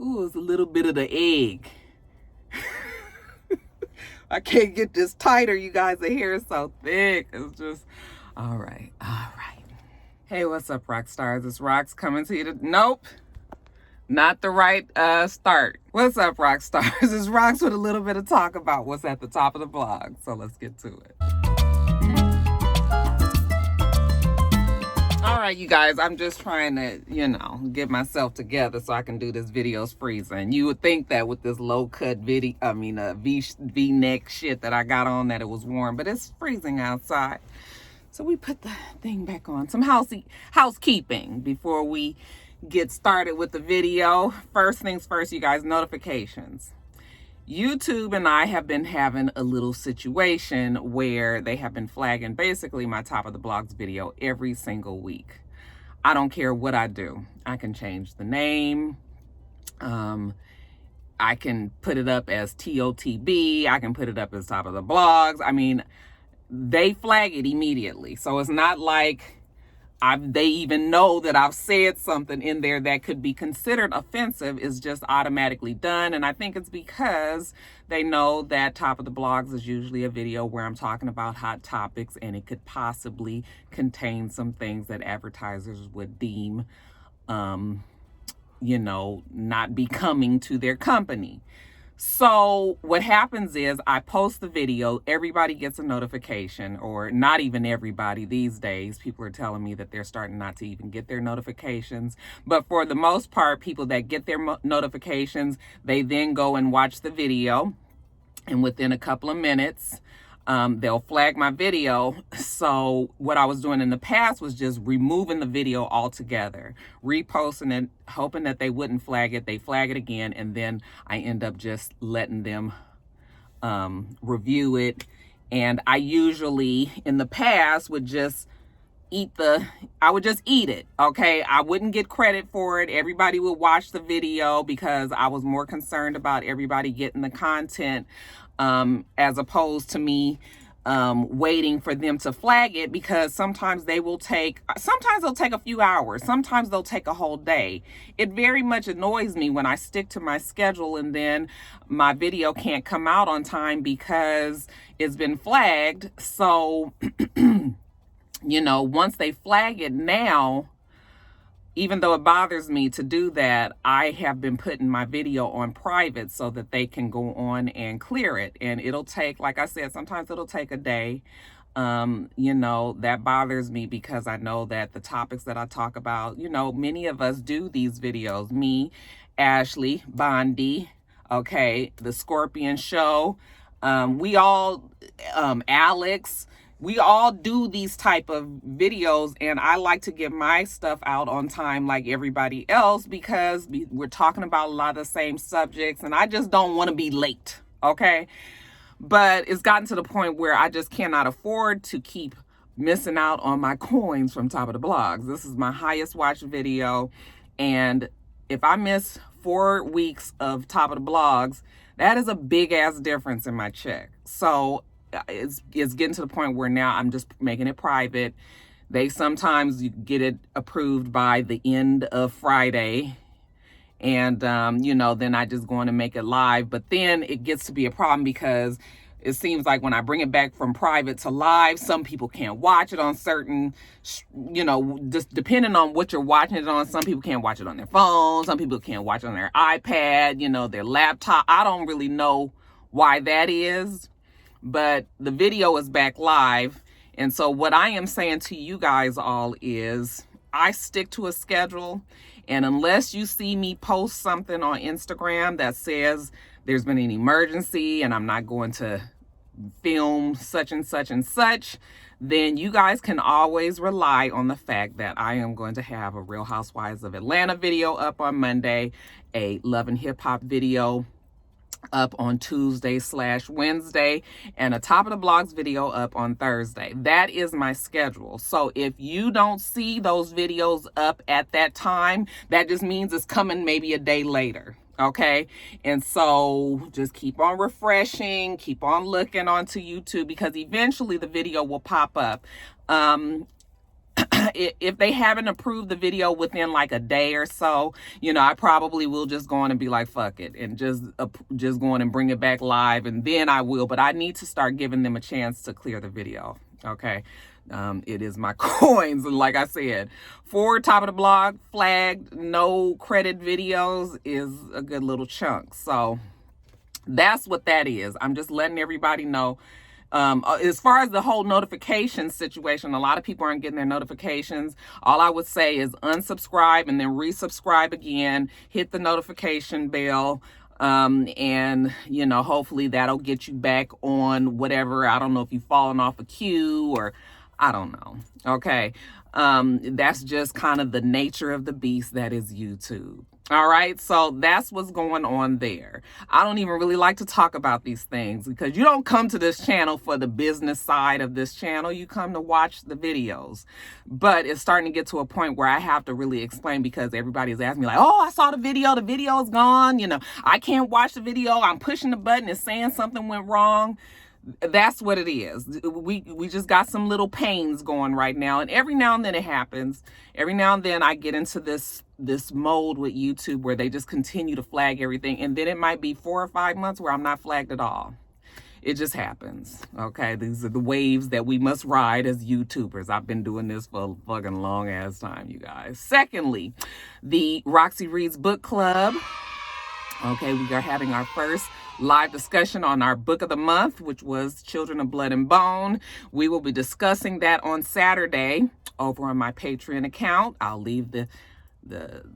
Ooh, it's a little bit of the egg. I can't get this tighter, you guys. The hair is so thick. It's just, all right. Hey, what's up, Roxstars? It's Rox coming to you. Nope, not the right start. What's up, Roxstars? It's Rox with a little bit of talk about what's at the top of the blog. So let's get to it. All right, you guys, I'm just trying to, get myself together so I can do this video's freezing. You would think that with this low-cut V-neck shit that I got on that it was warm, but it's freezing outside. So we put the thing back on. Some housekeeping before we get started with the video. First things first, you guys, notifications. YouTube and I have been having a little situation where they have been flagging basically my top of the blogs video every single week. I don't care what I do. I can change the name. I can put it up as TOTB. I can put it up as top of the blogs. I mean, they flag it immediately. So it's not like they even know that I've said something in there that could be considered offensive. Is just automatically done. And I think it's because they know that top of the blogs is usually a video where I'm talking about hot topics and it could possibly contain some things that advertisers would deem, not becoming to their company. So what happens is I post the video, everybody gets a notification, or not even everybody these days. People are telling me that they're starting not to even get their notifications. But for the most part, people that get their notifications, they then go and watch the video. And within a couple of minutes, they'll flag my video. So what I was doing in the past was just removing the video altogether, reposting it, hoping that they wouldn't flag it. They flag it again, and then I end up just letting them review it. And I usually, in the past, would just eat it, okay? I wouldn't get credit for it. Everybody would watch the video because I was more concerned about everybody getting the content as opposed to me waiting for them to flag it, because sometimes they'll take a few hours, sometimes they'll take a whole day. It very much annoys me when I stick to my schedule and then my video can't come out on time because it's been flagged. So once they flag it now, even though it bothers me to do that, I have been putting my video on private so that they can go on and clear it. And it'll take, like I said, sometimes it'll take a day. That bothers me because I know that the topics that I talk about, many of us do these videos. Me, Ashley, Bondi, okay, the Scorpion Show, we all, Alex, we all do these type of videos, and I like to get my stuff out on time like everybody else because we're talking about a lot of the same subjects, and I just don't want to be late, okay? But it's gotten to the point where I just cannot afford to keep missing out on my coins from top of the blogs. This is my highest watched video, and if I miss 4 weeks of top of the blogs, that is a big ass difference in my check. So it's getting to the point where now I'm just making it private. They sometimes get it approved by the end of Friday, and then I just go on and make it live. But then it gets to be a problem because it seems like when I bring it back from private to live, some people can't watch it on certain, just depending on what you're watching it on. Some people can't watch it on their phone, some people can't watch it on their iPad, their laptop. I don't really know why that is, but the video is back live. And so what I am saying to you guys all is I stick to a schedule, and unless you see me post something on Instagram that says there's been an emergency and I'm not going to film such and such and such, then you guys can always rely on the fact that I am going to have a Real Housewives of Atlanta video up on Monday, a Love and Hip Hop video up on Tuesday/Wednesday, and a top of the blogs video up on Thursday. That is my schedule. So if you don't see those videos up at that time, that just means it's coming maybe a day later. Okay. And so just keep on refreshing, keep on looking onto YouTube, because eventually the video will pop up. if they haven't approved the video within like a day or so, you know, I probably will just go on and be like, fuck it, and just go on and bring it back live, and then I will. But I need to start giving them a chance to clear the video. Okay. It is my coins. And like I said, 4 top of the blog flagged, no credit videos is a good little chunk. So that's what that is. I'm just letting everybody know. As far as the whole notification situation, a lot of people aren't getting their notifications. All I would say is unsubscribe and then resubscribe again, hit the notification bell. And you know, hopefully that'll get you back on whatever. I don't know if you've fallen off a queue or I don't know. Okay. That's just kind of the nature of the beast that is YouTube. All right. So that's what's going on there. I don't even really like to talk about these things because you don't come to this channel for the business side of this channel. You come to watch the videos. But it's starting to get to a point where I have to really explain because everybody is asking me like, oh, I saw the video is gone. You know, I can't watch the video. I'm pushing the button and saying something went wrong. That's what it is. We just got some little pains going right now, and every now and then it happens. Every now and then I get into this mode with YouTube where they just continue to flag everything, and then it might be 4 or 5 months where I'm not flagged at all. It just happens. Okay, these are the waves that we must ride as YouTubers. I've been doing this for a fucking long ass time, you guys. Secondly, the Roxy Reads Book Club. Okay, we are having our first live discussion on our book of the month, which was Children of Blood and Bone. We will be discussing that on Saturday over on my Patreon account. I'll leave the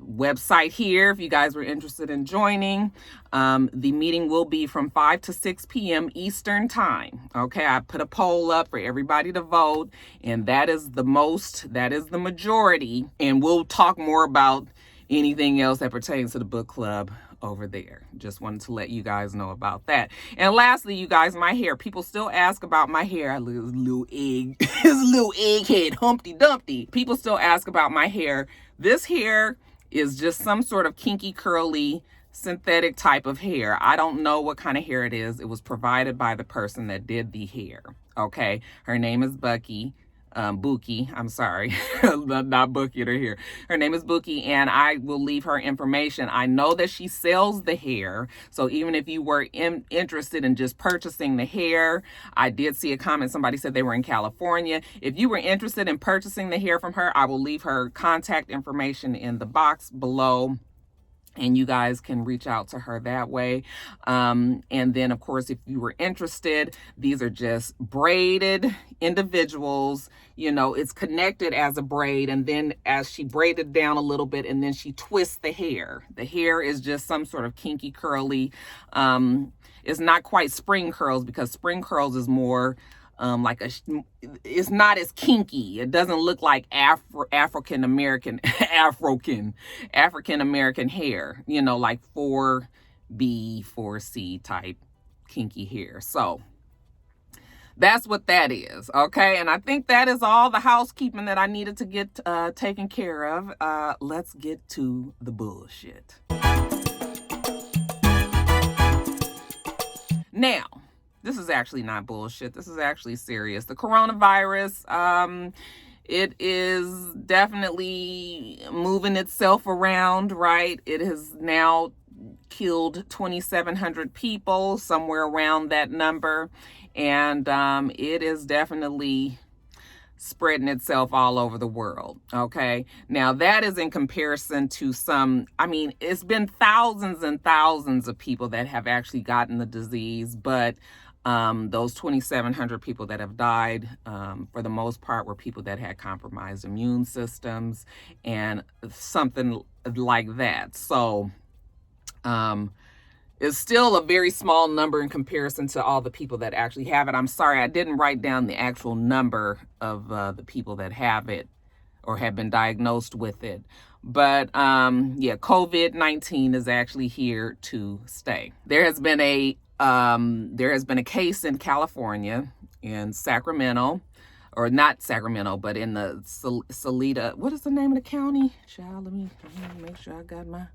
website here if you guys were interested in joining. The meeting will be from 5 to 6 p.m. Eastern time. Okay, I put a poll up for everybody to vote, and that is the majority. And we'll talk more about anything else that pertains to the book club over there. Just wanted to let you guys know about that. And lastly, you guys, my hair. People still ask about my hair. Little egg, his little egghead, Humpty Dumpty. People still ask about my hair. This hair is just some sort of kinky, curly, synthetic type of hair. I don't know what kind of hair it is. It was provided by the person that did the hair. Okay, her name is Bukky. Bukky, I'm sorry, not Bukky to here. Her name is Bukky, and I will leave her information. I know that she sells the hair, so even if you were interested in just purchasing the hair, I did see a comment, somebody said they were in California. If you were interested in purchasing the hair from her, I will leave her contact information in the box below, and you guys can reach out to her that way. And then, of course, if you were interested, these are just braided individuals. You know, it's connected as a braid, and then as she braided down a little bit, and then she twists the hair. The hair is just some sort of kinky, curly. It's not quite spring curls, because spring curls is more it's not as kinky. It doesn't look like African American hair, you know, like 4B, 4C type kinky hair. So that's what that is. Okay. And I think that is all the housekeeping that I needed to get taken care of. Let's get to the bullshit. Now, this is actually not bullshit. This is actually serious. The coronavirus, it is definitely moving itself around, right? It has now killed 2,700 people, somewhere around that number. And it is definitely spreading itself all over the world. Okay. Now that is in comparison to it's been thousands and thousands of people that have actually gotten the disease, but those 2,700 people that have died, for the most part, were people that had compromised immune systems and something like that. So, it's still a very small number in comparison to all the people that actually have it. I'm sorry, I didn't write down the actual number of the people that have it or have been diagnosed with it. But yeah, COVID-19 is actually here to stay. There has been a case in California, in Sacramento, or not Sacramento, but in the Salida. What is the name of the county? Child, let me make sure I got my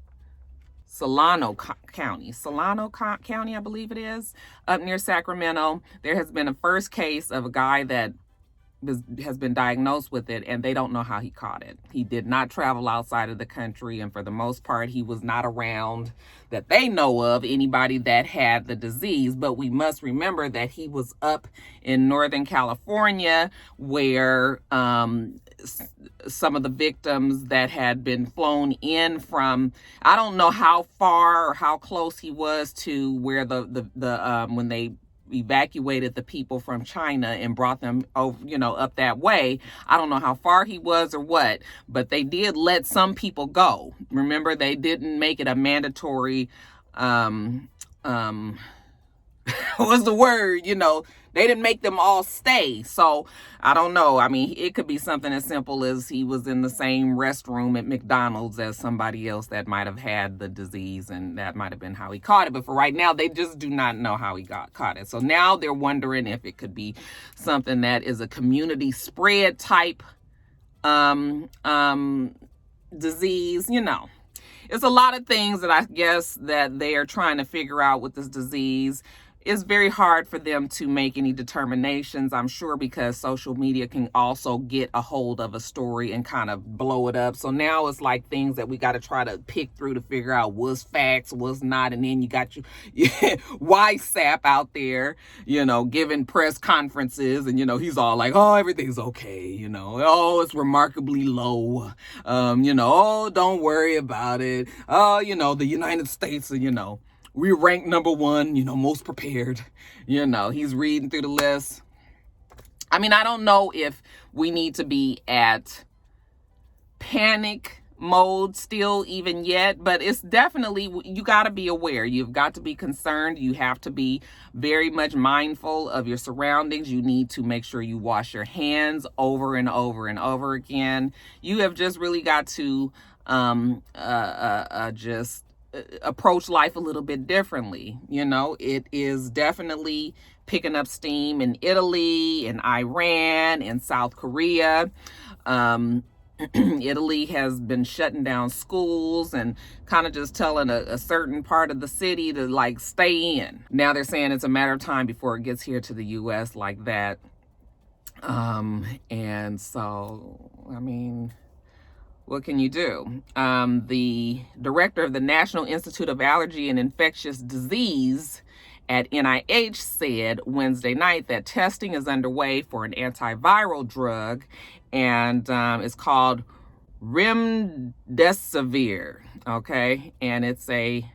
Solano County, I believe it is, up near Sacramento. There has been a first case of a guy that has been diagnosed with it, and they don't know how he caught it. He did not travel outside of the country, and for the most part, he was not around that they know of anybody that had the disease. But we must remember that he was up in Northern California, where some of the victims that had been flown in from, I don't know how far or how close he was to where when they evacuated the people from China and brought them over, up that way. I don't know how far he was or what, but they did let some people go. Remember, they didn't make it a mandatory, what's the word? They didn't make them all stay. So I don't know. I mean, it could be something as simple as he was in the same restroom at McDonald's as somebody else that might have had the disease, and that might have been how he caught it. But for right now, they just do not know how he caught it. So now they're wondering if it could be something that is a community spread type disease. It's a lot of things that I guess that they are trying to figure out with this disease. It's very hard for them to make any determinations, I'm sure, because social media can also get a hold of a story and kind of blow it up. So now it's like things that we got to try to pick through to figure out what's facts, what's not. And then you got WhatsApp out there, giving press conferences, and, he's all like, oh, everything's okay. Oh, it's remarkably low. Oh, don't worry about it. Oh, the United States, we rank number one, most prepared. He's reading through the list. I mean, I don't know if we need to be at panic mode still even yet, but it's definitely, you got to be aware. You've got to be concerned. You have to be very much mindful of your surroundings. You need to make sure you wash your hands over and over and over again. You have just really got to just approach life a little bit differently. It is definitely picking up steam in Italy, in Iran, in South Korea. Italy has been shutting down schools and kind of just telling a certain part of the city to stay in. Now they're saying it's a matter of time before it gets here to the US like that. And so, I mean, what can you do? The director of the National Institute of Allergy and Infectious Disease at NIH said Wednesday night that testing is underway for an antiviral drug, and it's called remdesivir, okay? And it's a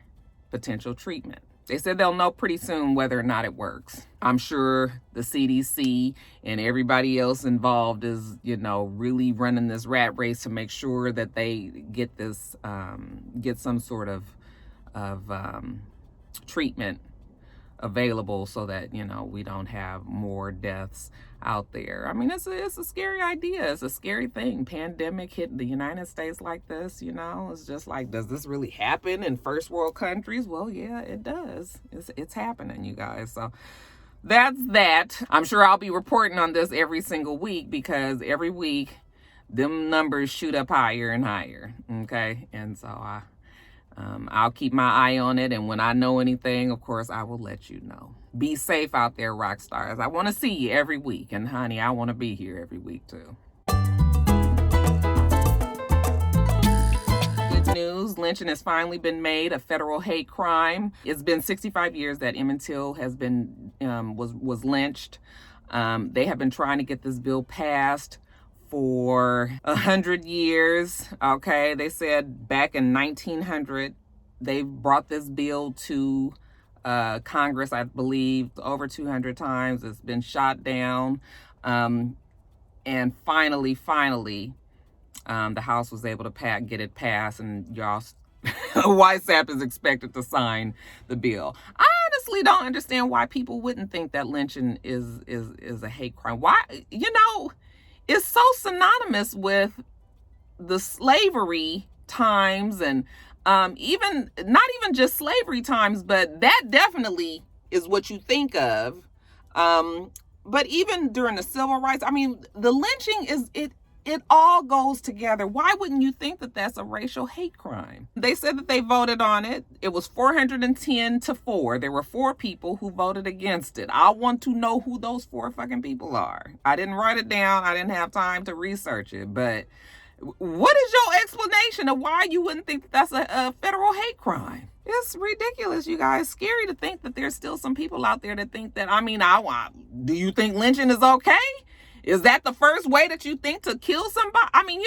potential treatment. They said they'll know pretty soon whether or not it works. I'm sure the CDC and everybody else involved is, really running this rat race to make sure that they get this, get some sort of treatment available so that, we don't have more deaths out there. I mean, it's a scary idea. It's a scary thing. Pandemic hit the United States like this, it's just like, does this really happen in first world countries? Well, yeah, it does. It's happening, you guys. So that's that. I'm sure I'll be reporting on this every single week, because every week them numbers shoot up higher and higher. Okay. And so I'll keep my eye on it, and when I know anything, of course, I will let you know. Be safe out there, rock stars. I want to see you every week, and honey, I want to be here every week too. Good news, lynching has finally been made a federal hate crime. It's been 65 years that Emmett Till has been was lynched. They have been trying to get this bill passed for 100 years. Okay, they said back in 1900 they brought this bill to Congress, I believe, over 200 times. It's been shot down, and finally the House was able to get it passed, and y'all WhatsApp is expected to sign the bill. I honestly don't understand why people wouldn't think that lynching is a hate crime. Why? It's so synonymous with the slavery times, and even not even just slavery times, but that definitely is what you think of. But even during the civil rights, I mean, the lynching it all goes together. Why wouldn't you think that that's a racial hate crime? They said that they voted on it. It was 410 to 4. There were 4 people who voted against it. I want to know who those 4 fucking people are. I didn't write it down. I didn't have time to research it. But what is your explanation of why you wouldn't think that that's a federal hate crime? It's ridiculous, you guys. Scary to think that there's still some people out there that think that, do you think lynching is okay? Is that the first way that you think to kill somebody? I mean,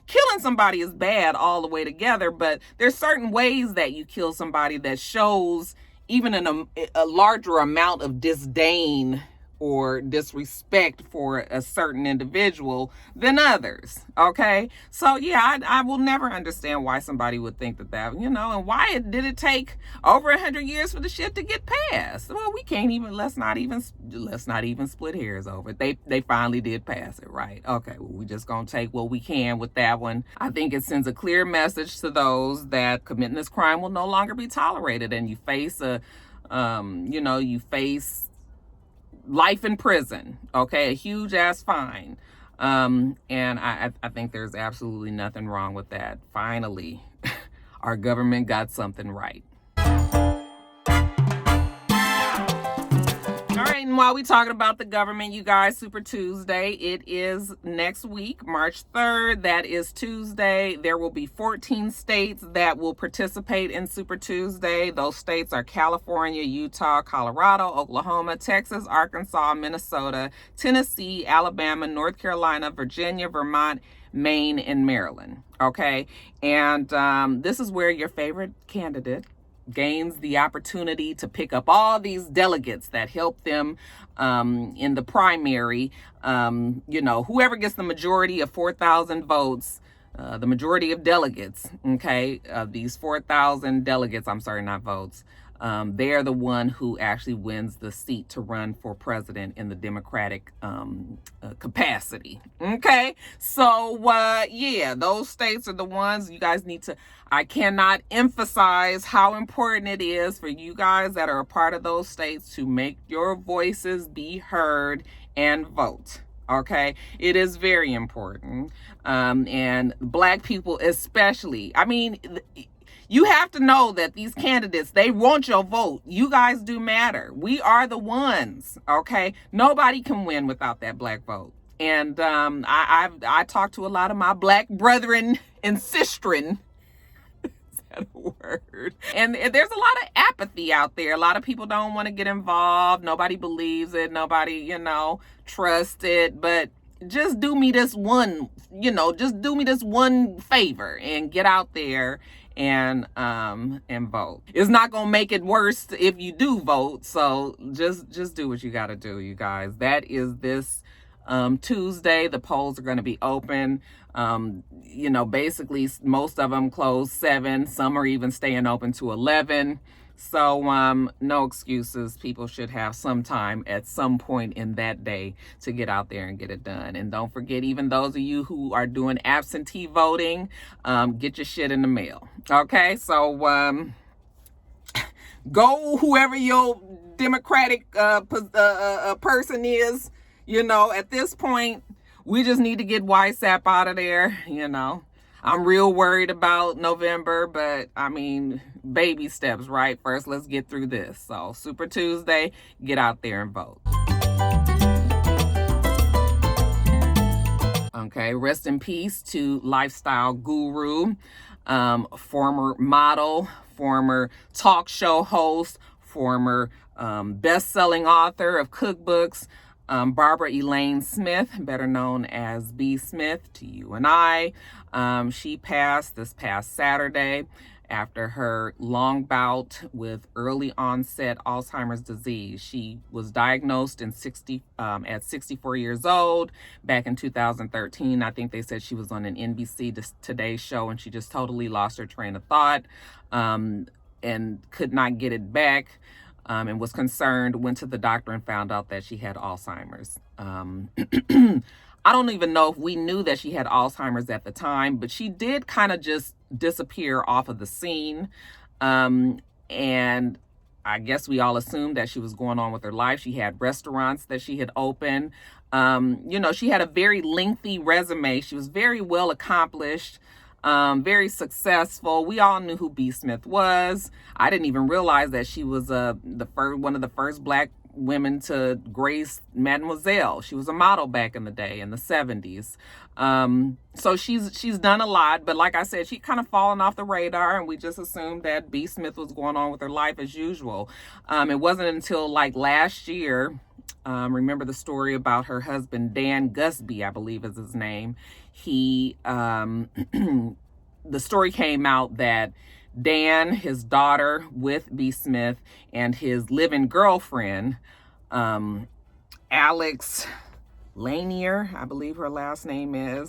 killing somebody is bad all the way together, but there's certain ways that you kill somebody that shows even a larger amount of disdain or disrespect for a certain individual than others. Okay. So yeah, I will never understand why somebody would think that, and why did it take over 100 years for the shit to get passed? Well, we can't even, let's not even split hairs over it. They finally did pass it, right? Okay. Well, we just gonna take what we can with that one. I think it sends a clear message to those that committing this crime will no longer be tolerated, and you face you face life in prison, okay, a huge ass fine. And I think there's absolutely nothing wrong with that. Finally, our government got something right. All right, and while we're talking about the government, you guys, Super Tuesday, it is next week, March 3rd. That is Tuesday. There will be 14 states that will participate in Super Tuesday. Those states are California, Utah, Colorado, Oklahoma, Texas, Arkansas, Minnesota, Tennessee, Alabama, North Carolina, Virginia, Vermont, Maine, and Maryland. Okay, and this is where your favorite candidate gains the opportunity to pick up all these delegates that help them in the primary. Whoever gets the majority of 4,000 votes, the majority of delegates, okay, these 4,000 delegates, I'm sorry, not votes, they're the one who actually wins the seat to run for president in the Democratic capacity. Okay, so yeah, those states are the ones you guys need to. I cannot emphasize how important it is for you guys that are a part of those states to make your voices be heard and vote. Okay, it is very important, and Black people especially. I mean, you have to know that these candidates, they want your vote. You guys do matter. We are the ones, okay? Nobody can win without that Black vote. And I talked to a lot of my Black brethren and sistren. Is that a word? And there's a lot of apathy out there. A lot of people don't want to get involved. Nobody believes it. Nobody, trusts it. But just do me this one, favor and get out there and vote. It's not gonna make it worse if you do vote. So just do what you gotta do, you guys. That is this Tuesday. The polls are gonna be open. Basically most of them close 7. Some are even staying open to 11. So no excuses. People should have some time at some point in that day to get out there and get it done. And don't forget, even those of you who are doing absentee voting, get your shit in the mail. Okay, so go whoever your Democratic person is. At this point, we just need to get WhatsApp out of there. I'm real worried about November, but I mean, baby steps, right? First, let's get through this. So Super Tuesday, get out there and vote. Okay, rest in peace to lifestyle guru, former model, former talk show host, former best-selling author of cookbooks, Barbara Elaine Smith, better known as B. Smith to you and I. She passed this past Saturday after her long bout with early onset Alzheimer's disease. She was diagnosed at 64 years old back in 2013. I think they said she was on an NBC Today show and she just totally lost her train of thought and could not get it back. And was concerned, went to the doctor and found out that she had Alzheimer's. I don't even know if we knew that she had Alzheimer's at the time, but she did kind of just disappear off of the scene. And I guess we all assumed that she was going on with her life. She had restaurants that she had opened. You know, she had a very lengthy resume. She was very well accomplished, very successful. We all knew who B. Smith was. I didn't even realize that she was one of the first black women to grace Mademoiselle. She was a model back in the day, in the 70s. So she's done a lot, but like I said, she kind of fallen off the radar, and we just assumed that B. Smith was going on with her life as usual. It wasn't until like last year, remember the story about her husband, Dan Gusby, I believe is his name. He, the story came out that Dan, his daughter with B. Smith, and his live-in girlfriend, Alex Lanier, I believe her last name is.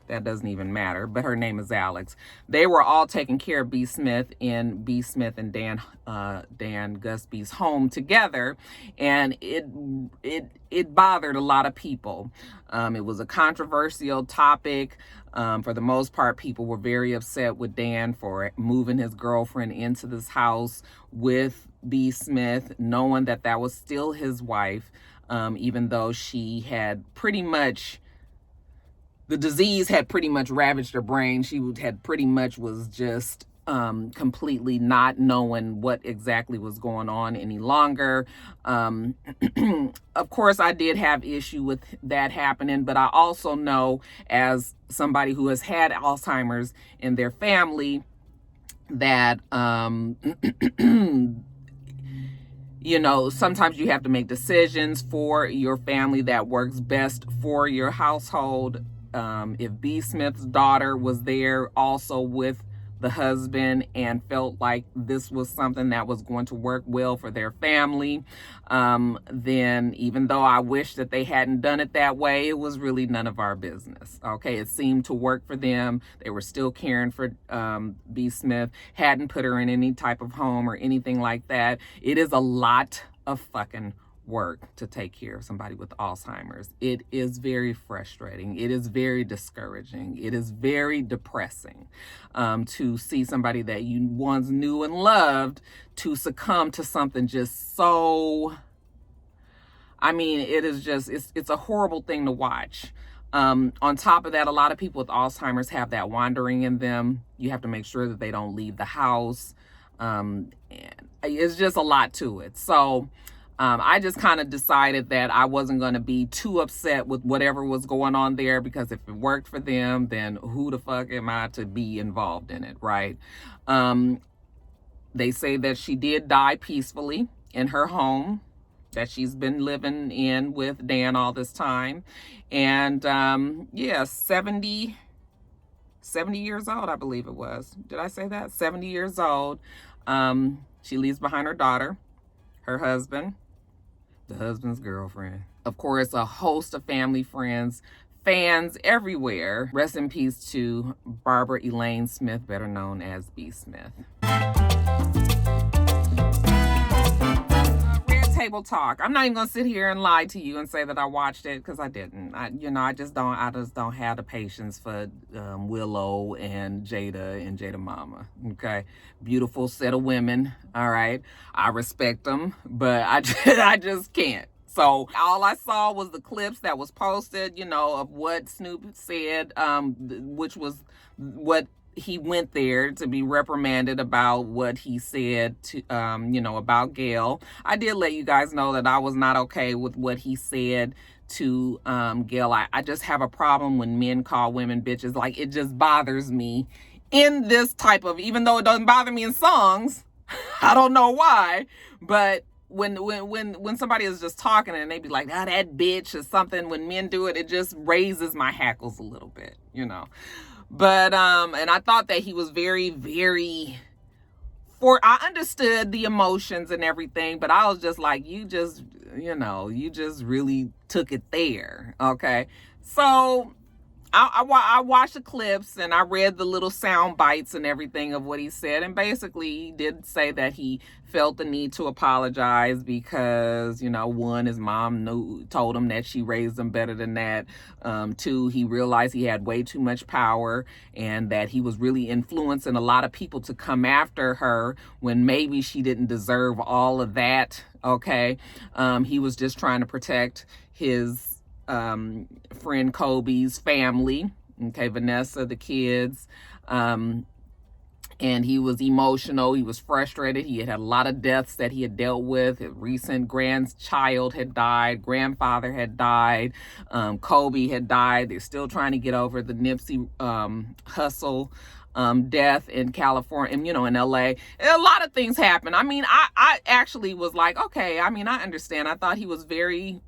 That doesn't even matter, but her name is Alex. They were all taking care of B. Smith in B. Smith and Dan Gusby's home together, and it bothered a lot of people. It was a controversial topic. For the most part, people were very upset with Dan for moving his girlfriend into this house with B. Smith, knowing that that was still his wife, even though she had pretty much, the disease had pretty much ravaged her brain. She had pretty much was just completely not knowing what exactly was going on any longer. Of course, I did have issue with that happening, but I also know, as somebody who has had Alzheimer's in their family, that you know, sometimes you have to make decisions for your family that works best for your household. If B. Smith's daughter was there also with the husband and felt like this was something that was going to work well for their family, then even though I wish that they hadn't done it that way, it was really none of our business. Okay, it seemed to work for them. They were still caring for B. Smith, hadn't put her in any type of home or anything like that. It is a lot of fucking work to take care of somebody with Alzheimer's. It is very frustrating. It is very discouraging. It is very depressing to see somebody that you once knew and loved to succumb to something just so, I mean, it is just, it's a horrible thing to watch. On top of that, a lot of people with Alzheimer's have that wandering in them. You have to make sure that they don't leave the house. And it's just a lot to it. So I just kind of decided that I wasn't going to be too upset with whatever was going on there, because if it worked for them, then who the fuck am I to be involved in it, right? They say that she did die peacefully in her home that she's been living in with Dan all this time. And yeah, 70 years old, I believe it was. Did I say that? 70 years old. She leaves behind her daughter, her husband, the husband's girlfriend. Of course, a host of family, friends, fans everywhere. Rest in peace to Barbara Elaine Smith, better known as B. Smith. Table talk. I'm not even gonna sit here and lie to you and say that I watched it, because I didn't. I just don't have the patience for Willow and Jada Mama. Okay, beautiful set of women. All right, I respect them, but I just can't. So all I saw was the clips that was posted, you know, of what Snoop said, which was what he went there to be reprimanded about what he said to, you know, about Gail. I did let you guys know that I was not okay with what he said to Gail. I just have a problem when men call women bitches. Like, it just bothers me in this type of, even though it doesn't bother me in songs, I don't know why, but when somebody is just talking and they be like, ah, that bitch or something, when men do it, it just raises my hackles a little bit, you know. But, and I thought that he was very, very, I understood the emotions and everything, but I was just like, you just, you know, you just really took it there. Okay. So I watched the clips and I read the little sound bites and everything of what he said. And basically, he did say that he felt the need to apologize because, you know, one, his mom told him that she raised him better than that. Two, he realized he had way too much power and that he was really influencing a lot of people to come after her when maybe she didn't deserve all of that. Okay. He was just trying to protect his friend Kobe's family, okay, Vanessa, the kids, and he was emotional, he was frustrated, he had a lot of deaths that he had dealt with. His recent grandchild had died, grandfather had died, Kobe had died. They're still trying to get over the Nipsey Hussle death in California, and, you know, in LA. A lot of things happen. I mean, I actually was like, okay, I mean, I understand. I thought he was very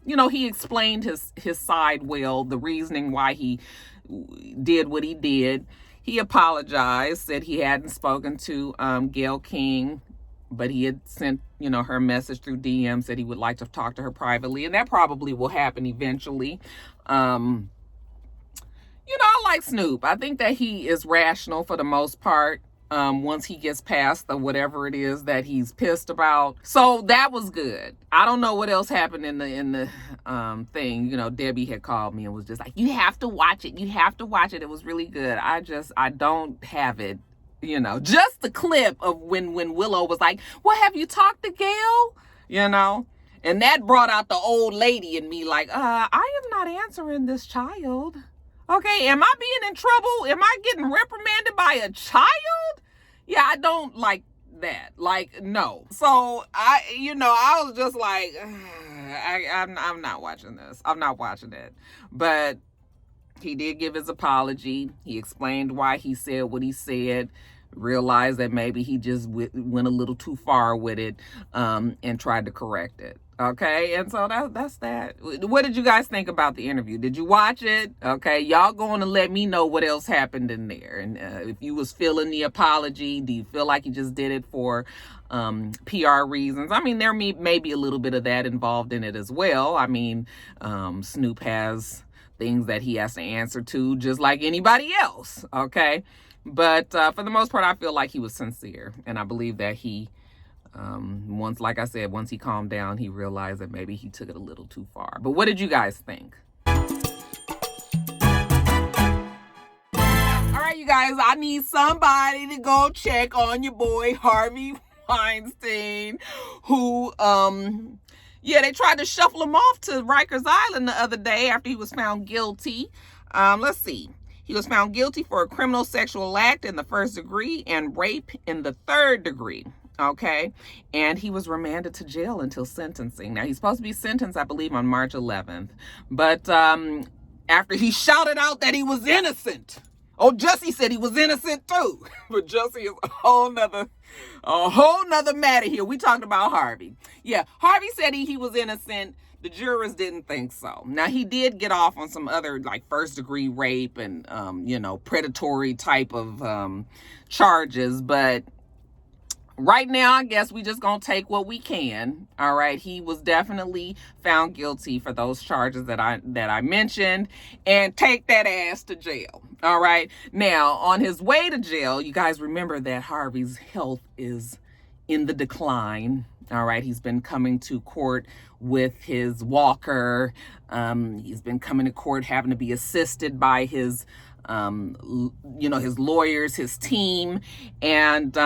you know, he explained his side well, the reasoning why he did what he did. He apologized, said he hadn't spoken to Gayle King, but he had sent, you know, her message through DM, said he would like to talk to her privately, and that probably will happen eventually. You know, I like Snoop. I think that he is rational for the most part. Once he gets past the whatever it is that he's pissed about. So that was good. I don't know what else happened in the thing. You know, Debbie had called me and was just like, you have to watch it. You have to watch it. It was really good. I don't have it. You know, just the clip of when Willow was like, well, have you talked to Gayle? You know, and that brought out the old lady in me like, I am not answering this child. Okay, am I being in trouble? Am I getting reprimanded by a child? Yeah, I don't like that. Like, no. So I was just like, I'm not watching this. I'm not watching it. But he did give his apology. He explained why he said what he said. Realized that maybe he just went a little too far with it, and tried to correct it. Okay, and so that's that. What did you guys think about the interview? Did you watch it? Okay, y'all going to let me know what else happened in there, and if you was feeling the apology, do you feel like you just did it for PR reasons? I mean, there may be a little bit of that involved in it as well. I mean, Snoop has things that he has to answer to, just like anybody else. Okay, but for the most part, I feel like he was sincere, and I believe that he. Like I said, once he calmed down, he realized that maybe he took it a little too far. But what did you guys think? All right, you guys, I need somebody to go check on your boy Harvey Weinstein, who, they tried to shuffle him off to Rikers Island the other day after he was found guilty. Let's see. He was found guilty for a criminal sexual act in the 1st degree and rape in the 3rd degree. Okay, and he was remanded to jail until sentencing. Now, he's supposed to be sentenced, I believe, on March 11th. But after he shouted out that he was innocent. Oh, Jussie said he was innocent too. But Jussie is a whole nother matter here. We talked about Harvey. Yeah, Harvey said he was innocent. The jurors didn't think so. Now, he did get off on some other, like, 1st degree rape and, predatory type of charges, but right now, I guess we just gonna take what we can. All right, he was definitely found guilty for those charges that I mentioned, and take that ass to jail. All right. Now, on his way to jail, you guys remember that Harvey's health is in the decline. All right, he's been coming to court with his walker. He's been coming to court having to be assisted by his, his lawyers, his team, and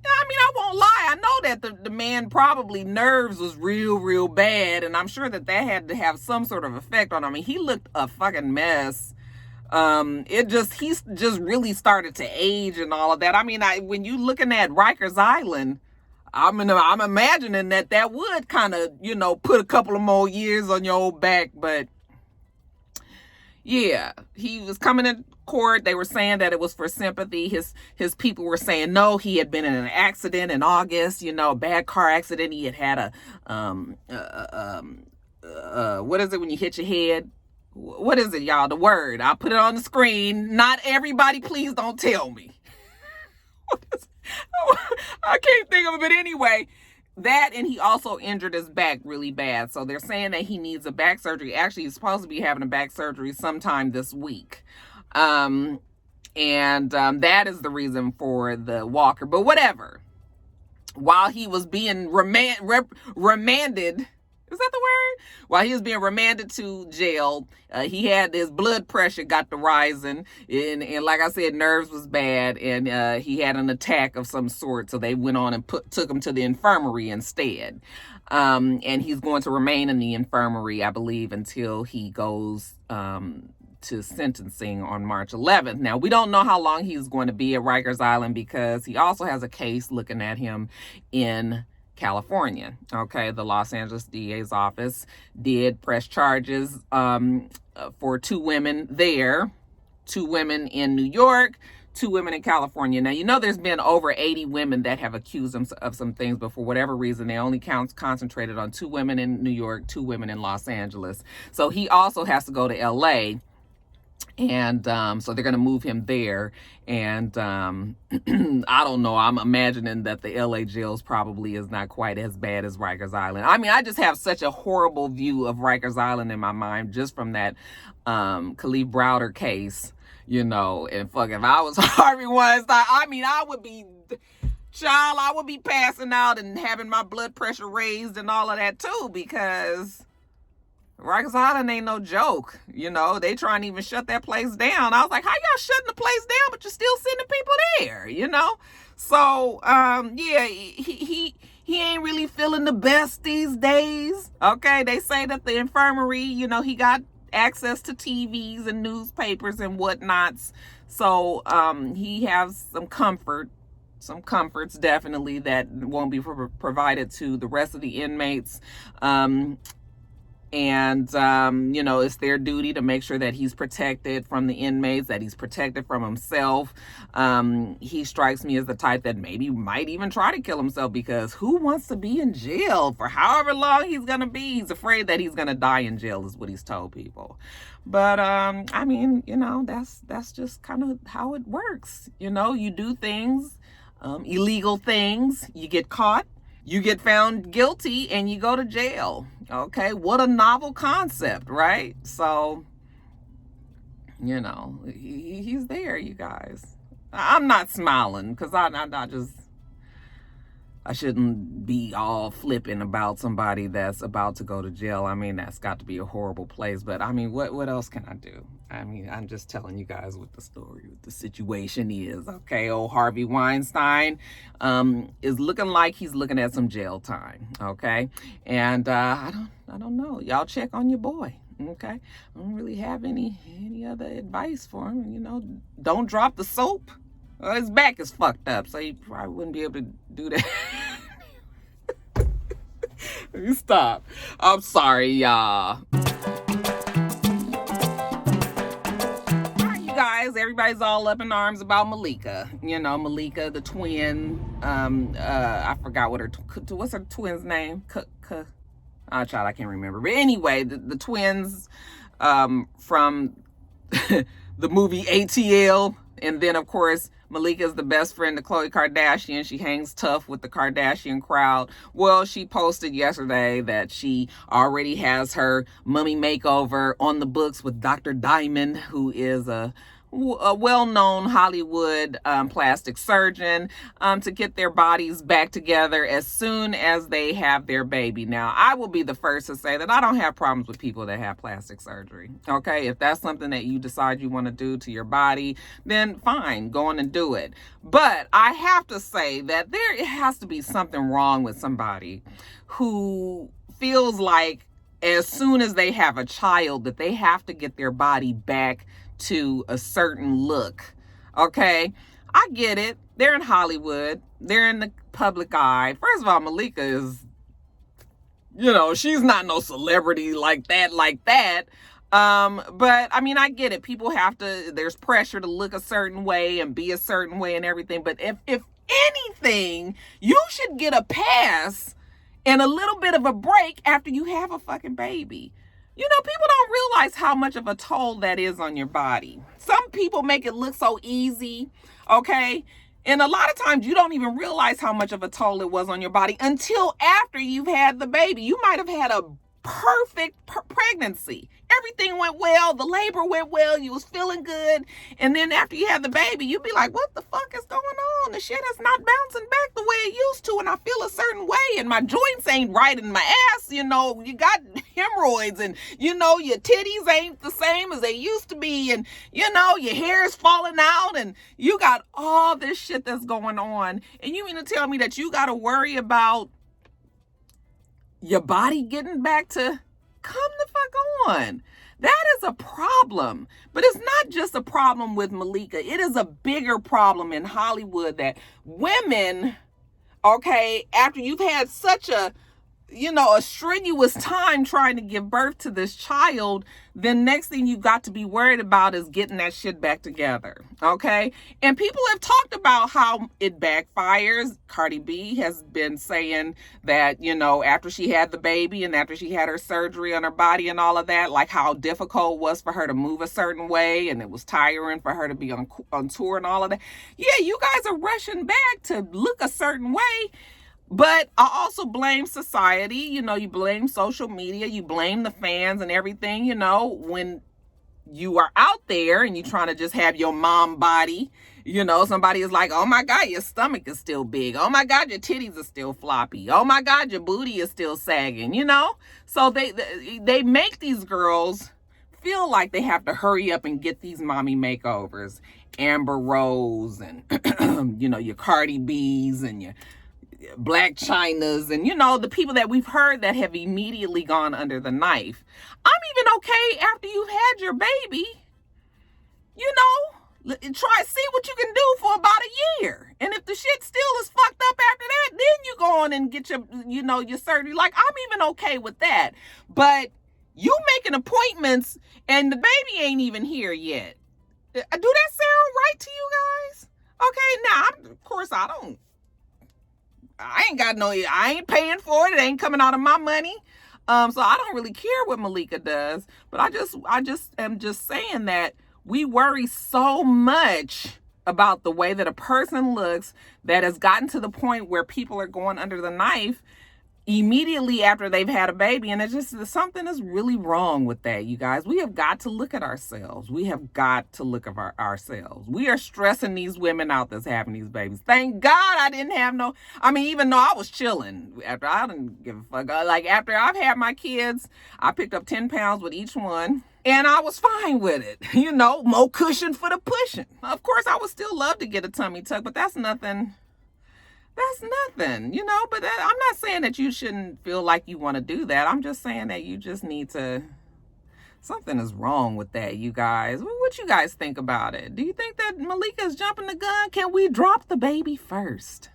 I mean, I won't lie. I know that the man probably nerves was real bad. And I'm sure that had to have some sort of effect on him. I mean, he looked a fucking mess. He's just really started to age and all of that. I mean, when you looking at Rikers Island, I'm imagining that would kind of, put a couple of more years on your old back. But yeah, he was coming to court. They were saying that it was for sympathy. His people were saying no, he had been in an accident in August, a bad car accident. He had what is it when you hit your head? What is it, y'all? The word. I'll put it on the screen. Not everybody, please don't tell me. I can't think of it, but anyway, that, and he also injured his back really bad. So they're saying that he needs a back surgery. Actually, he's supposed to be having a back surgery sometime this week. That is the reason for the walker. But whatever. While he was being remanded, is that the word? While he was being remanded to jail, he had his blood pressure got to rising, and like I said, nerves was bad, and he had an attack of some sort. So they went on and took him to the infirmary instead. And he's going to remain in the infirmary, I believe, until he goes to sentencing on March 11th. Now, we don't know how long he's going to be at Rikers Island because he also has a case looking at him in California. Okay, the Los Angeles DA's office did press charges for 2 women there, 2 women in New York, 2 women in California. Now, you know, there's been over 80 women that have accused him of some things, but for whatever reason, they only concentrated on 2 women in New York, 2 women in Los Angeles. So he also has to go to LA. And so they're going to move him there. And I don't know. I'm imagining that the LA jails probably is not quite as bad as Rikers Island. I mean, I just have such a horrible view of Rikers Island in my mind just from that Khalif Browder case, you know. And fuck, if I was Harvey Weinstein, I mean, I would be passing out and having my blood pressure raised and all of that too, because Rikers Island ain't no joke. You know, they trying to even shut that place down. I was like, how y'all shutting the place down, but you're still sending people there, you know? So, yeah, he ain't really feeling the best these days. Okay, they say that the infirmary, you know, he got access to TVs and newspapers and whatnots. So, he has some comforts definitely that won't be provided to the rest of the inmates. You know, it's their duty to make sure that he's protected from the inmates, that he's protected from himself. He strikes me as the type that maybe might even try to kill himself, because who wants to be in jail for however long he's going to be? He's afraid that he's going to die in jail is what he's told people. But, I mean, you know, that's just kind of how it works. You know, you do things, illegal things, you get caught. You get found guilty and you go to jail. Okay, what a novel concept, right? So, you know, he's there, you guys. I'm not smiling because I shouldn't be all flippant about somebody that's about to go to jail. I mean, that's got to be a horrible place. But I mean, what else can I do? I mean, I'm just telling you guys what the story, what the situation is. Okay, old Harvey Weinstein is looking like he's looking at some jail time. Okay, and I don't know. Y'all check on your boy. Okay, I don't really have any other advice for him. You know, don't drop the soap. Well, his back is fucked up, so he probably wouldn't be able to do that. Let me stop. I'm sorry, y'all. You guys, everybody's all up in arms about Malika. You know, Malika, the twin. I forgot what's her twin's name? I can't remember. But anyway, the twins from the movie ATL. And then, of course, Malika is the best friend of Khloe Kardashian. She hangs tough with the Kardashian crowd. Well, she posted yesterday that she already has her mummy makeover on the books with Dr. Diamond, who is a well-known Hollywood plastic surgeon, to get their bodies back together as soon as they have their baby. Now, I will be the first to say that I don't have problems with people that have plastic surgery. Okay, if that's something that you decide you want to do to your body, then fine, go on and do it. But I have to say that there has to be something wrong with somebody who feels like as soon as they have a child that they have to get their body back to a certain look. Okay, I get it. They're in Hollywood. They're in the public eye. First of all, Malika is, you know, she's not no celebrity like that. But I mean, I get it. People have to, there's pressure to look a certain way and be a certain way and everything. But if anything, you should get a pass and a little bit of a break after you have a fucking baby. You know, people don't realize how much of a toll that is on your body. Some people make it look so easy, okay? And a lot of times you don't even realize how much of a toll it was on your body until after you've had the baby. You might have had a perfect pregnancy. Everything went well. The labor went well. You was feeling good. And then after you have the baby, you'd be like, what the fuck is going on? The shit is not bouncing back the way it used to. And I feel a certain way. And my joints ain't right in my ass. You know, you got hemorrhoids. And, you know, your titties ain't the same as they used to be. And, you know, your hair is falling out. And you got all this shit that's going on. And you mean to tell me that you got to worry about your body getting back to come the fuck on? That is a problem. But it's not just a problem with Malika. It is a bigger problem in Hollywood that women, okay, after you've had such a strenuous time trying to give birth to this child, then next thing you got to be worried about is getting that shit back together, okay? And people have talked about how it backfires. Cardi B has been saying that, you know, after she had the baby and after she had her surgery on her body and all of that, like how difficult it was for her to move a certain way and it was tiring for her to be on tour and all of that. Yeah, you guys are rushing back to look a certain way. But I also blame society, you know, you blame social media, you blame the fans and everything, you know, when you are out there and you're trying to just have your mom body, you know, somebody is like, oh my God, your stomach is still big. Oh my God, your titties are still floppy. Oh my God, your booty is still sagging, you know? So they make these girls feel like they have to hurry up and get these mommy makeovers. Amber Rose and, you know, your Cardi B's and your Black Chinas and, you know, the people that we've heard that have immediately gone under the knife. I'm even okay after you've had your baby, you know, see what you can do for about a year. And if the shit still is fucked up after that, then you go on and get your, you know, your surgery. Like, I'm even okay with that. But you making appointments and the baby ain't even here yet. Do that sound right to you guys? Okay, now, of course, I ain't paying for it. It ain't coming out of my money. So I don't really care what Malika does, but I just am just saying that we worry so much about the way that a person looks that has gotten to the point where people are going under the knife immediately after they've had a baby. And it's just something is really wrong with that, you guys. We have got to look at ourselves. We have got to look at ourselves. We are stressing these women out that's having these babies. Thank God I didn't have even though I was chilling after, I didn't give a fuck. Like after I've had my kids, I picked up 10 pounds with each one. And I was fine with it. You know, more cushion for the pushing. Of course, I would still love to get a tummy tuck, but that's nothing. That's nothing, you know, but I'm not saying that you shouldn't feel like you want to do that. I'm just saying that you just need to, something is wrong with that, you guys. What you guys think about it? Do you think that Malika is jumping the gun? Can we drop the baby first?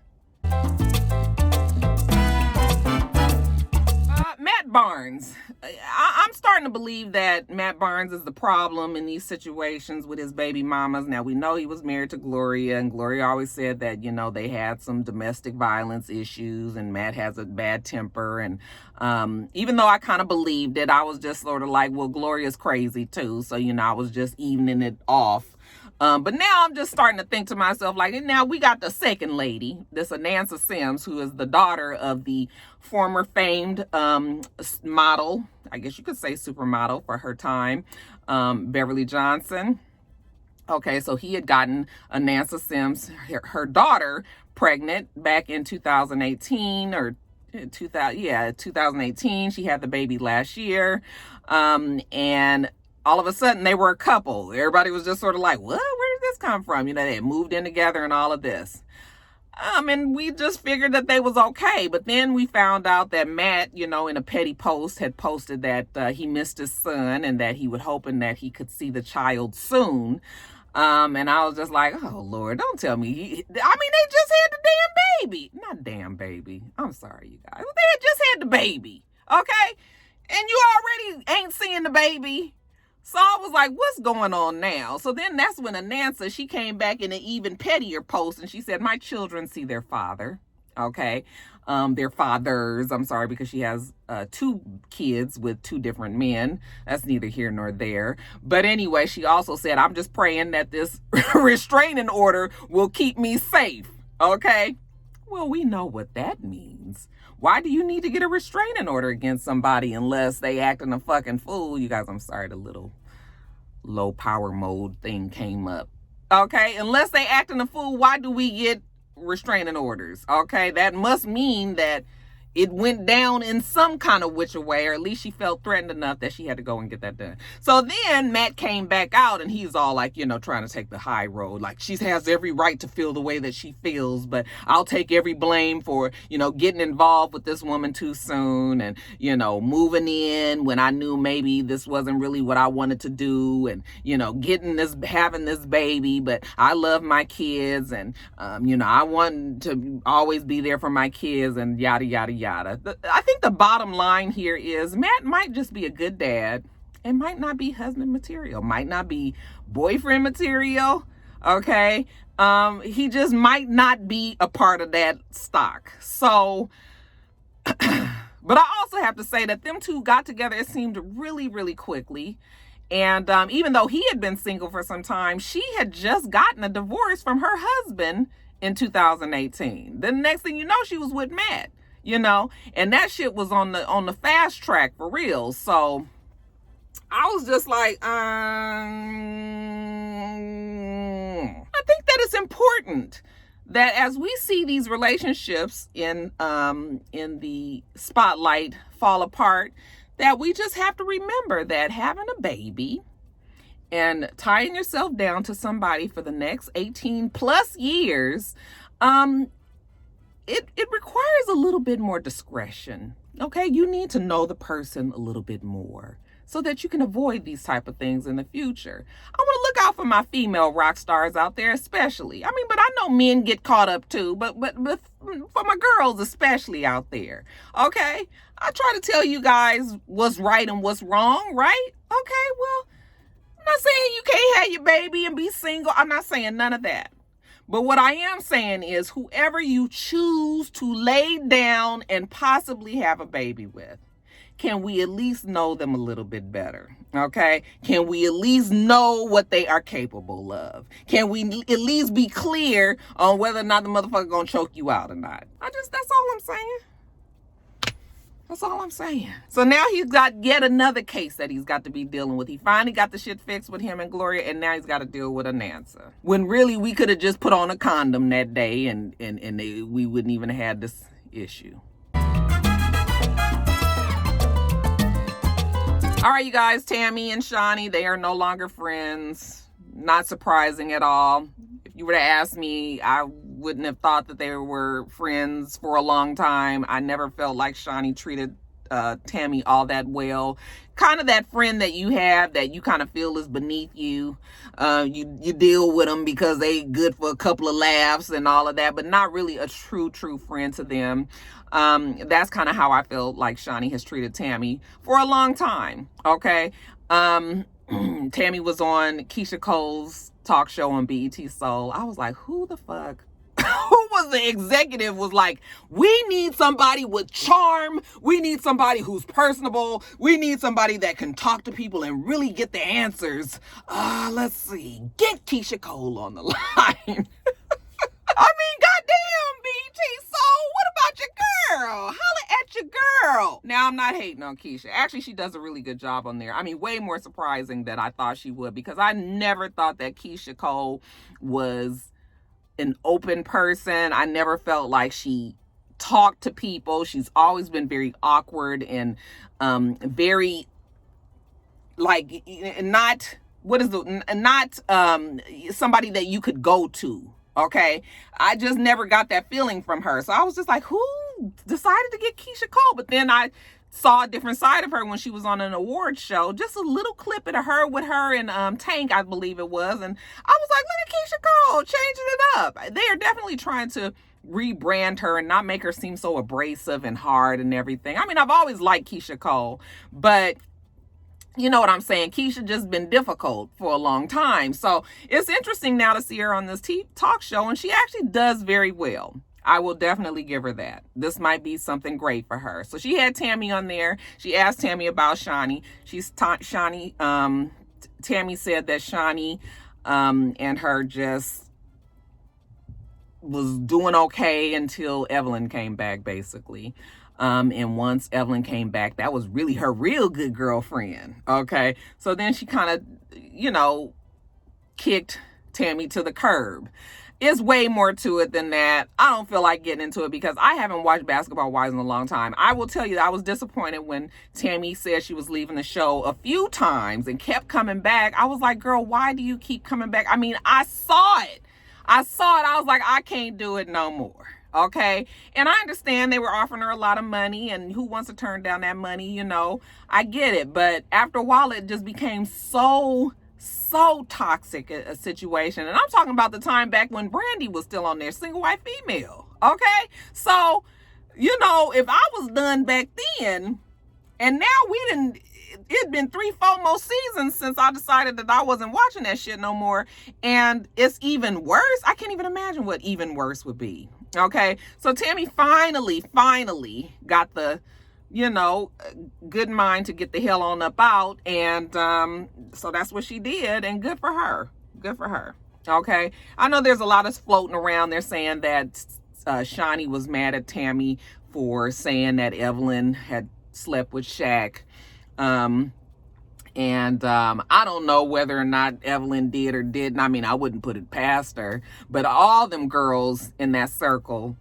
Matt Barnes. I'm starting to believe that Matt Barnes is the problem in these situations with his baby mamas. Now, we know he was married to Gloria, and Gloria always said that, you know, they had some domestic violence issues, and Matt has a bad temper. And even though I kind of believed it, I was just sort of like, well, Gloria's crazy too. So, you know, I was just evening it off. But now I'm just starting to think to myself, like, now we got the second lady, this Anansa Sims, who is the daughter of the former famed model, I guess you could say supermodel for her time, Beverly Johnson. Okay, so he had gotten Anansa Sims, her daughter, pregnant back in 2018 or 2018. She had the baby last year. And all of a sudden they were a couple. Everybody was just sort of like, what? Where did this come from? You know, they had moved in together and all of this. And we just figured that they was okay. But then we found out that Matt, you know, in a petty post had posted that he missed his son and that he was hoping that he could see the child soon. And I was just like, oh, Lord, don't tell me. They just had the damn baby. Not damn baby. I'm sorry, you guys. They had just had the baby. Okay? And you already ain't seeing the baby. So I was like, what's going on now? So then that's when Anansa, she came back in an even pettier post and she said, my children see their father. Okay. Their fathers, I'm sorry, because she has 2 kids with 2 different men. That's neither here nor there. But anyway, she also said, I'm just praying that this restraining order will keep me safe. Okay. Well, we know what that means. Why do you need to get a restraining order against somebody unless they acting a fucking fool? You guys, I'm sorry, the little low power mode thing came up. Okay, unless they acting a fool, why do we get restraining orders? Okay, that must mean that it went down in some kind of which way, or at least she felt threatened enough that she had to go and get that done. So then Matt came back out and he's all like, you know, trying to take the high road. Like, she has every right to feel the way that she feels, but I'll take every blame for, you know, getting involved with this woman too soon and, you know, moving in when I knew maybe this wasn't really what I wanted to do and, you know, having this baby, but I love my kids and, you know, I want to always be there for my kids and yada, yada, yada. I think the bottom line here is Matt might just be a good dad and might not be husband material, might not be boyfriend material. Okay. He just might not be a part of that stock. So, but I also have to say that them two got together, it seemed really, really quickly. And even though he had been single for some time, she had just gotten a divorce from her husband in 2018. Then the next thing you know, she was with Matt. You know, and that shit was on the fast track for real. So I was just like, I think that it's important that as we see these relationships in the spotlight fall apart, that we just have to remember that having a baby and tying yourself down to somebody for the next 18 plus years, it requires a little bit more discretion. Okay, you need to know the person a little bit more so that you can avoid these type of things in the future. I want to look out for my female rock stars out there, especially. I mean, but I know men get caught up too, but for my girls especially out there. Okay, I try to tell you guys what's right and what's wrong, right? Okay, well, I'm not saying you can't have your baby and be single. I'm not saying none of that. But what I am saying is whoever you choose to lay down and possibly have a baby with, can we at least know them a little bit better? Okay? Can we at least know what they are capable of? Can we at least be clear on whether or not the motherfucker gonna choke you out or not? That's all I'm saying. That's all I'm saying. So now he's got yet another case that he's got to be dealing with. He finally got the shit fixed with him and Gloria, and now he's got to deal with Anansa. When really we could have just put on a condom that day and we wouldn't even have had this issue. All right, you guys, Tammy and Shawnee, they are no longer friends. Not surprising at all. If you were to ask me, I wouldn't have thought that they were friends for a long time. I never felt like Shawnee treated Tammy all that well. Kind of that friend that you have that you kind of feel is beneath you. You deal with them because they good for a couple of laughs and all of that, but not really a true friend to them. That's kind of how I feel like Shawnee has treated Tammy for a long time. Okay. Tammy was on Keisha Cole's talk show on BET Soul. I was like, who the fuck? Who was the executive was like, we need somebody with charm. We need somebody who's personable. We need somebody that can talk to people and really get the answers. Let's see. Get Keisha Cole on the line. I mean, goddamn, BET Soul, what about your girl? Holla at your girl. Now, I'm not hating on Keisha. Actually, she does a really good job on there. I mean, way more surprising than I thought she would, because I never thought that Keisha Cole was an open person. I never felt like she talked to people. She's always been very awkward and very like not somebody that you could go to. Okay, I just never got that feeling from her. So I was just like, who decided to get Keisha Cole? But then I saw a different side of her when she was on an awards show. Just a little clip of her with her and Tank, I believe it was. And I was like, look at Keisha Cole changing it up. They are definitely trying to rebrand her and not make her seem so abrasive and hard and everything. I mean, I've always liked Keisha Cole, but you know what I'm saying? Keisha just been difficult for a long time. So it's interesting now to see her on this talk show, and she actually does very well. I will definitely give her that. This might be something great for her. So she had Tammy on there. She asked Tammy about Shani. Tammy said that Shani and her just was doing okay until Evelyn came back, basically. And once Evelyn came back, that was really her real good girlfriend. Okay. So then she kind of, kicked Tammy to the curb. It's way more to it than that. I don't feel like getting into it because I haven't watched Basketball Wives in a long time. I will tell you that I was disappointed when Tammy said she was leaving the show a few times and kept coming back. I was like, girl, why do you keep coming back? I mean, I saw it. I was like, I can't do it no more. Okay. And I understand they were offering her a lot of money, and who wants to turn down that money? I get it. But after a while, it just became so toxic a situation. And I'm talking about the time back when Brandy was still on there, single white female. Okay. So, if I was done back then, and now it'd been 3-4 more seasons since I decided that I wasn't watching that shit no more. And it's even worse. I can't even imagine what even worse would be. Okay. So Tammy finally got the, good mind to get the hell on up out. And so that's what she did. And good for her. Good for her. Okay. I know there's a lot of floating around. They're saying that Shani was mad at Tammy for saying that Evelyn had slept with Shaq. I don't know whether or not Evelyn did or didn't. I mean, I wouldn't put it past her. But all them girls in that circle,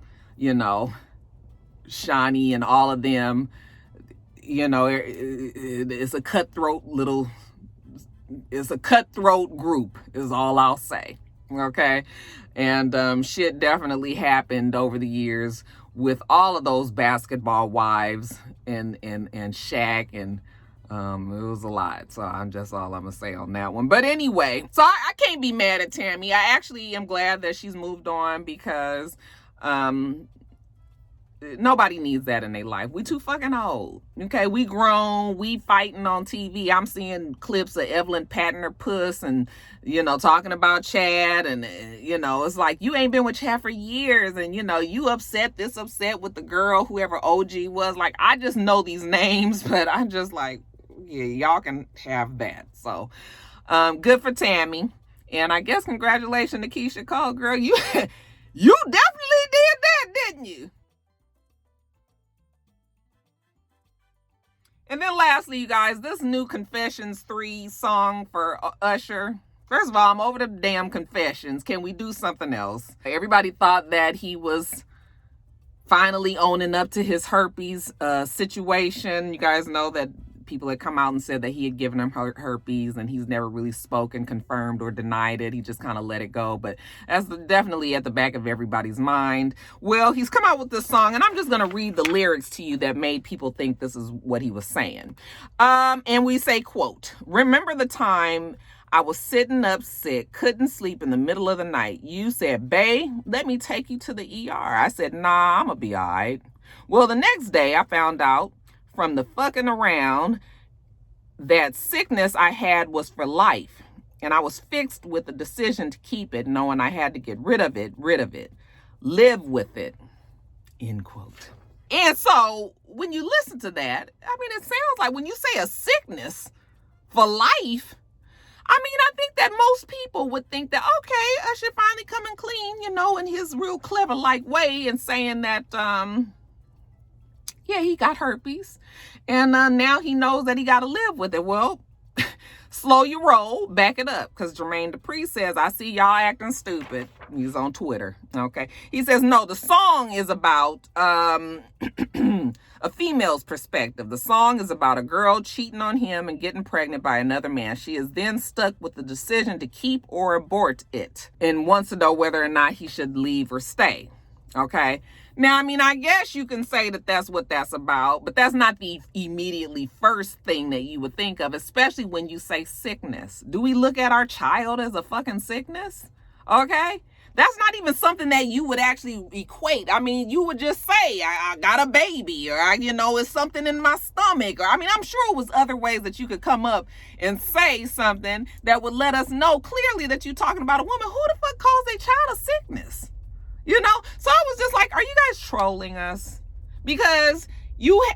Shani and all of them, it's a cutthroat group is all I'll say. Okay. And shit definitely happened over the years with all of those Basketball Wives and Shaq, and it was a lot. So that's all I'm gonna say on that one. But anyway, so I can't be mad at Tammy. I actually am glad that she's moved on because nobody needs that in their life. We too fucking old. Okay, we grown. We fighting on TV. I'm seeing clips of Evelyn patting her puss and, talking about Chad. And, it's like, you ain't been with Chad for years. And, you upset with the girl, whoever OG was. Like, I just know these names, but I'm just like, yeah, y'all can have that. So, good for Tammy. And I guess congratulations to Keisha Cole, girl. You definitely did that, didn't you? And then lastly, you guys, this new Confessions 3 song for Usher. First of all, I'm over the damn confessions. Can we do something else? Everybody thought that he was finally owning up to his herpes situation. You guys know that people had come out and said that he had given him herpes, and he's never really spoken, confirmed, or denied it. He just kind of let it go. But that's definitely at the back of everybody's mind. Well, he's come out with this song, and I'm just going to read the lyrics to you that made people think this is what he was saying. And we say, quote, "Remember the time I was sitting up sick, couldn't sleep in the middle of the night. You said, bae, let me take you to the ER. I said, nah, I'm going to be all right. Well, the next day I found out from the fucking around that sickness I had was for life. And I was fixed with the decision to keep it, knowing I had to get rid of it, live with it," end quote. And so when you listen to that, I mean, it sounds like when you say a sickness for life, I mean, I think that most people would think that, okay, Usher finally coming clean, in his real clever like way, and saying that, yeah, he got herpes. And now he knows that he got to live with it. Well, slow your roll, back it up. Because Jermaine Dupri says, I see y'all acting stupid. He's on Twitter. Okay. He says, no, the song is about a female's perspective. The song is about a girl cheating on him and getting pregnant by another man. She is then stuck with the decision to keep or abort it and wants to know whether or not he should leave or stay. Okay. Now, I mean, I guess you can say that that's what that's about, but that's not the immediately first thing that you would think of, especially when you say sickness. Do we look at our child as a fucking sickness? Okay. That's not even something that you would actually equate. I mean, you would just say, I got a baby, or, it's something in my stomach. Or, I mean, I'm sure it was other ways that you could come up and say something that would let us know clearly that you're talking about a woman. Who the fuck calls a child a sickness? So I was just like, are you guys trolling us? Because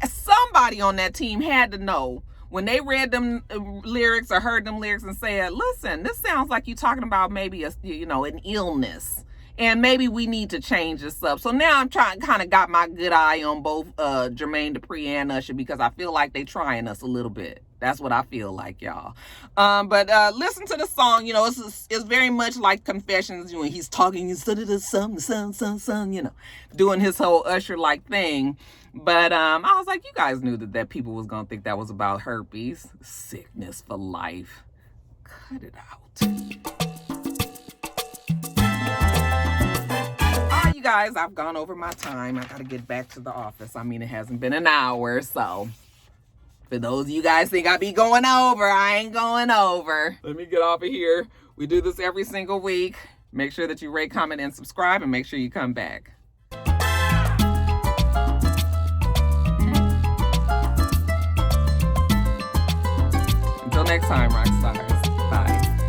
somebody on that team had to know when they read them lyrics or heard them lyrics and said, listen, this sounds like you talking about maybe an illness. And maybe we need to change this up. So now I'm kind of got my good eye on both Jermaine Dupri and Usher, because I feel like they trying us a little bit. That's what I feel like, y'all. But listen to the song. It's very much like Confessions. When he's talking instead of the son, doing his whole Usher-like thing. But I was like, you guys knew that people was going to think that was about herpes. Sickness for life. Cut it out. Guys, I've gone over my time. I gotta get back to the office. I mean, it hasn't been an hour, so for those of you guys think I be going over, I ain't going over. Let me get off of here. We do this every single week. Make sure that you rate, comment, and subscribe, and make sure you come back. Until next time, Roxstars.